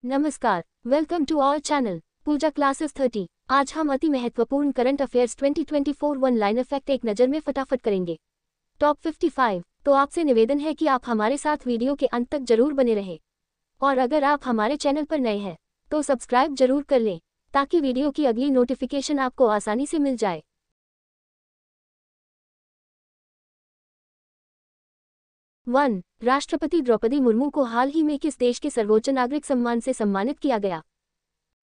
नमस्कार, welcome to our channel Puja classes 30। आज हम अति महत्वपूर्ण current affairs 2024 one line effect एक नज़र में फटाफट करेंगे। टॉप 55। तो आपसे निवेदन है कि आप हमारे साथ वीडियो के अंत तक जरूर बने रहें और अगर आप हमारे चैनल पर नए हैं तो सब्सक्राइब जरूर कर लें ताकि वीडियो की अगली नोटिफिकेशन आपको आसानी से मिल जाए। 1. राष्ट्रपति द्रौपदी मुर्मू को हाल ही में किस देश के सर्वोच्च नागरिक सम्मान से सम्मानित किया गया?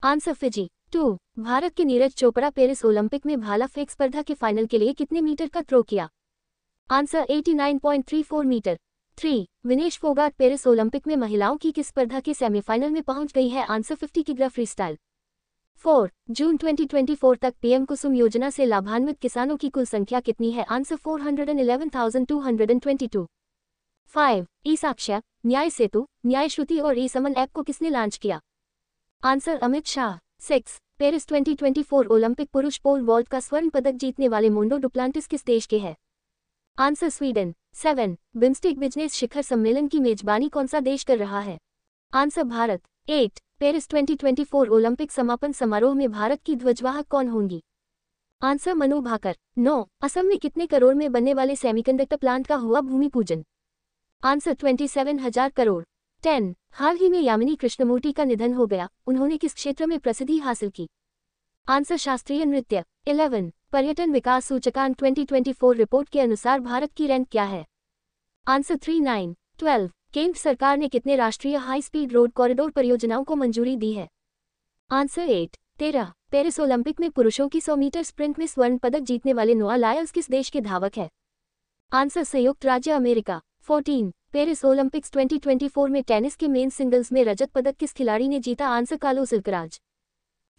Answer Fiji. 2. भारत के नीरज चोपड़ा पेरिस ओलंपिक में भाला फेंक स्पर्धा के फाइनल के लिए कितने मीटर का थ्रो किया? Answer 89.34 metre. 3. Vinesh Phogat Paris Olympic में महिलाओं की किस स्पर्धा के सेमीफाइनल में पहुंच गई है? आंसर 50 किग्रा फ्रीस्टाइल। 4. जून 2024 तक पीएम कुसुम योजना से लाभान्वित किसानों की कुल संख्या कितनी है? आंसर 411,222। 5. ई साक्ष्य, न्याय सेतु, न्याय श्रुति और ई समन ऐप को किसने लॉन्च किया? Answer Amit Shah. 6. Paris 2024 Olympic पुरुष पोल वॉल्ट का स्वर्ण पदक जीतने वाले मोंडो डुप्लांटिस किस देश के हैं? Answer Sweden. 7. बिम्स्टेक बिजनेस शिखर सम्मेलन की मेजबानी कौन सा देश कर रहा है? आंसर भारत। 8. पेरिस 2024 ओलंपिक समापन समारोह में भारत की ध्वजवाहक कौन होंगी? आंसर मनु भाकर। 9. असम में कितने करोड़ में बनने वाले सेमीकंडक्टर प्लांट का हुआ भूमि पूजन? आंसर 27,000 करोड़। 10. हाल ही में यामिनी कृष्णमूर्ति का निधन हो गया, उन्होंने किस क्षेत्र में प्रसिद्धि हासिल की? आंसर शास्त्रीय नृत्य। 11. पर्यटन विकास सूचकांक 2024 रिपोर्ट के अनुसार भारत की रैंक क्या है? आंसर 39। 12. केंद्र सरकार ने कितने राष्ट्रीय हाई स्पीड रोड कॉरिडोर परियोजनाओं को मंजूरी दी है? आंसर 8। 13. पेरिस ओलंपिक में पुरुषों की 100 मीटर स्प्रिंट में स्वर्ण पदक जीतने वाले नोआ लायल्स किस देश के धावक है? आंसर संयुक्त राज्य अमेरिका। 14. पेरिस ओलंपिक्स 2024 में टेनिस के मेन सिंगल्स में रजत पदक किस खिलाड़ी ने जीता? Answer Carlos Alcaraz.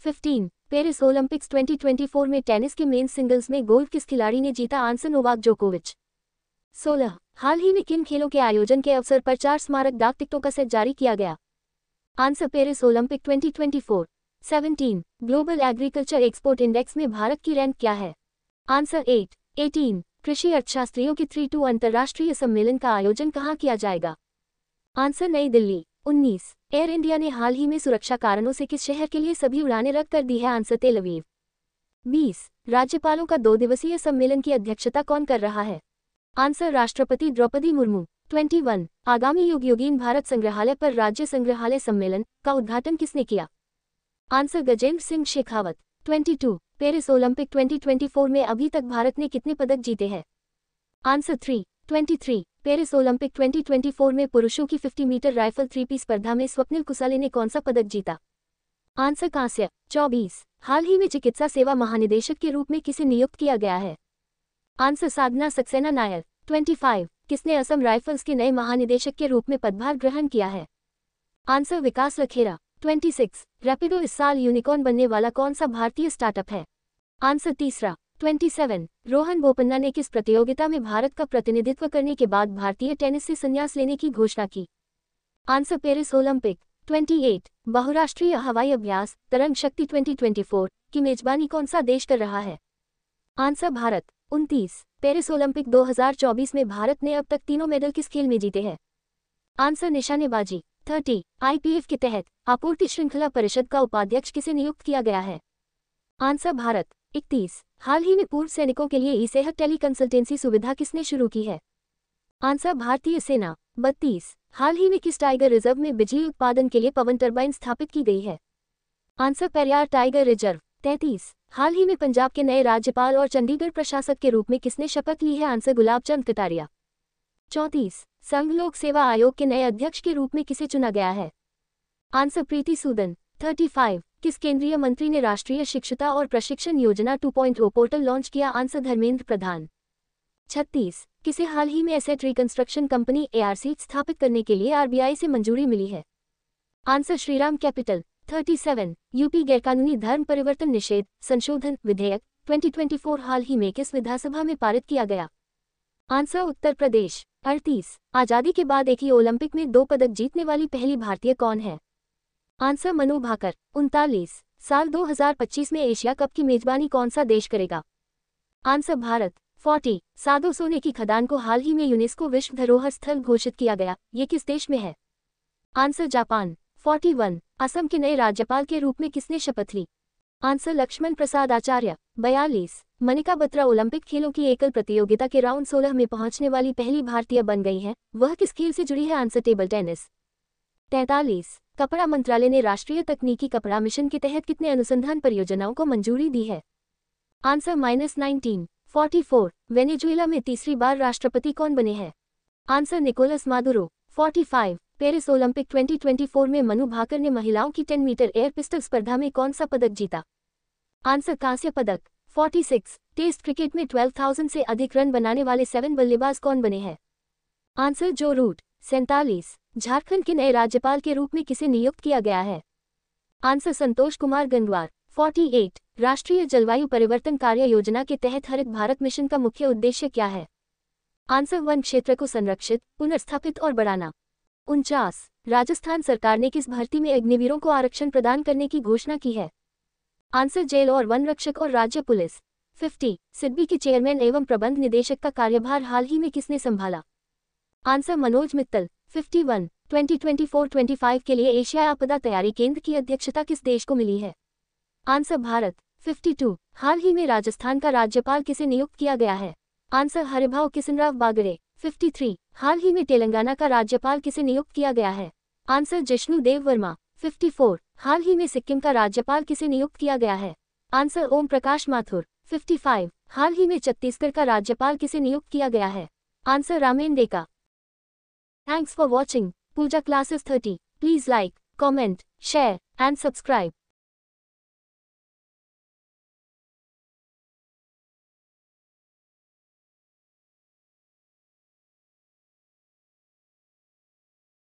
15. Paris Olympics 2024 में टेनिस के मेन सिंगल्स में गोल्ड किस खिलाड़ी ने जीता? आंसर नोवाक जोकोविच। 16. हाल ही में किन खेलों के आयोजन के अवसर पर 4 स्मारक डाक टिकटों का सेट जारी किया गया? Answer Paris Olympic 2024। 17. Global agriculture export index में भारत की रैंक क्या है? आंसर 8। 18. कृषि अर्थशास्त्रियों की 3-2 अंतर्राष्ट्रीय सम्मेलन का आयोजन कहाँ किया जाएगा? आंसर नई दिल्ली। 19. एयर इंडिया ने हाल ही में सुरक्षा कारणों से किस शहर के लिए सभी उड़ानें रद्द कर दी है? आंसर तेल अवीव। 20. राज्यपालों का 2 दिवसीय सम्मेलन की अध्यक्षता कौन कर रहा है? आंसर राष्ट्रपति द्रौपदी मुर्मू। 21. आगामी युगयुगीन भारत संग्रहालय पर राज्य संग्रहालय सम्मेलन का उद्घाटन किसने किया? Answer Gajendra Singh Shekhawat. 22. Paris Olympic 2024 में अभी तक भारत ने कितने पदक जीते हैं? आंसर 3। 23. पेरिस ओलंपिक 2024 में पुरुषों की 50 मीटर राइफल 3P स्पर्धा में स्वप्निल कुसाले ने कौन सा पदक जीता? आंसर कांस्य। 24. हाल ही में चिकित्सा सेवा महानिदेशक के रूप में किसे नियुक्त किया गया है? आंसर साधना सक्सेना नायर। 25. किसने असम राइफल्स के नए महानिदेशक के रूप में पदभार ग्रहण किया है? आंसर विकास लखेरा। 26. रैपिडो इस साल यूनिकॉर्न बनने वाला कौन सा भारतीय स्टार्टअप है? आंसर तीसरा। 27. रोहन बोपन्ना ने किस प्रतियोगिता में भारत का प्रतिनिधित्व करने के बाद भारतीय टेनिस से संन्यास लेने की घोषणा की? Answer Paris Olympic. 28. बहुराष्ट्रीय हवाई अभ्यास तरंग शक्ति 2024 की मेजबानी कौन सा देश कर रहा है? आंसर भारत। 29. पेरिस ओलंपिक 2024 में भारत ने अब तक तीनों मेडल किस खेल में जीते हैं? आंसर निशानेबाजी। 30. आईपीएफ के तहत आपूर्ति श्रृंखला परिषद का उपाध्यक्ष किसे नियुक्त किया गया है? आंसर भारत। 31. हाल ही में पूर्व सैनिकों के लिए ई सेहत टेली कंसल्टेंसी सुविधा किसने शुरू की है? आंसर भारतीय सेना। 32. हाल ही में किस टाइगर रिजर्व में बिजली उत्पादन के लिए पवन टरबाइन स्थापित की गई है? Answer Periyar tiger reserve. 33. हाल ही में पंजाब के नए राज्यपाल और चंडीगढ़ प्रशासक के रूप में किसने शपथ ली है? आंसर गुलाब चंद कटारिया। 34. संघ लोक सेवा आयोग के नए अध्यक्ष के रूप में किसे चुना गया है? आंसर प्रीति सूदन। 35. किस केंद्रीय मंत्री ने राष्ट्रीय शिक्षुता और प्रशिक्षण योजना 2.0 पोर्टल लॉन्च किया? आंसर धर्मेंद्र प्रधान। 36. किसे हाल ही में एसेट रिकंस्ट्रक्शन कंपनी ARC स्थापित करने के लिए RBI से मंजूरी मिली है? Answer Shriram capital. 37. यूपी गैरकानूनी धर्म परिवर्तन निषेध संशोधन विधेयक 2024 हाल ही में किस विधानसभा में पारित किया गया? आंसर उत्तर प्रदेश। 38. आजादी के बाद एक ही ओलंपिक में 2 पदक जीतने वाली पहली भारतीय कौन है? आंसर मनु भाकर। 39. साल 2025 में एशिया कप की मेजबानी कौन सा देश करेगा? आंसर भारत। 40. सादो सोने की खदान को हाल ही में यूनेस्को विश्व धरोहर स्थल घोषित किया गया, ये किस देश में है? Answer Japan. 41 असम के नए राज्यपाल के रूप में किसने शपथ ली? आंसर लक्ष्मण प्रसाद आचार्य। 42 मनिका बत्रा ओलंपिक खेलों की एकल प्रतियोगिता के राउंड 16 में पहुंचने वाली पहली भारतीय बन गई है, वह किस खेल से जुड़ी है? Answer table tennis. 43 कपड़ा मंत्रालय ने राष्ट्रीय तकनीकी कपड़ा मिशन के तहत कितने अनुसंधान परियोजनाओं को मंजूरी दी है? आंसर -19। 44 वेनेजुएला में तीसरी बार राष्ट्रपति कौन बने हैं? Answer Nicolas Maduro. 45 Paris Olympic 2024 में मनु भाकर ने महिलाओं की 10 मीटर एयर पिस्टल स्पर्धा में कौन सा पदक जीता? आंसर कांस्य पदक। 46 टेस्ट क्रिकेट में 12,000 से अधिक रन बनाने वाले 7 बल्लेबाज कौन बने हैं? आंसर जो रूट। 47 झारखंड के नए राज्यपाल के रूप में किसे नियुक्त किया गया है? आंसर संतोष कुमार गंगवार। 48 राष्ट्रीय जलवायु परिवर्तन कार्य योजना के तहत हरित भारत मिशन का मुख्य उद्देश्य क्या है? आंसर वन क्षेत्र को संरक्षित, पुनर्स्थापित और बढ़ाना। 49 राजस्थान सरकार ने किस भर्ती में अग्निवीरों को आरक्षण प्रदान करने की घोषणा की है? आंसर जेल और वन रक्षक और राज्य पुलिस। 50 सिडबी के चेयरमैन एवं प्रबंध निदेशक का कार्यभार हाल ही में किसने संभाला? आंसर मनोज मित्तल। 51 2024-25 के लिए एशिया आपदा तैयारी केंद्र की अध्यक्षता किस देश को मिली है? आंसर भारत। 52 हाल ही में राजस्थान का राज्यपाल किसे नियुक्त किया गया है? आंसर हरिभाऊ किसनराव बागड़े। 53 हाल ही में तेलंगाना का राज्यपाल किसे नियुक्त किया गया है? आंसर जिष्णु देव वर्मा। 54 हाल ही में सिक्किम का राज्यपाल किसे नियुक्त किया गया है? आंसर ओम प्रकाश माथुर। 55 हाल ही में छत्तीसगढ़ का राज्यपाल किसे नियुक्त किया गया है? Answer ramen Deka. Thanks for watching Pooja Classes 30. Please like, comment, share and subscribe.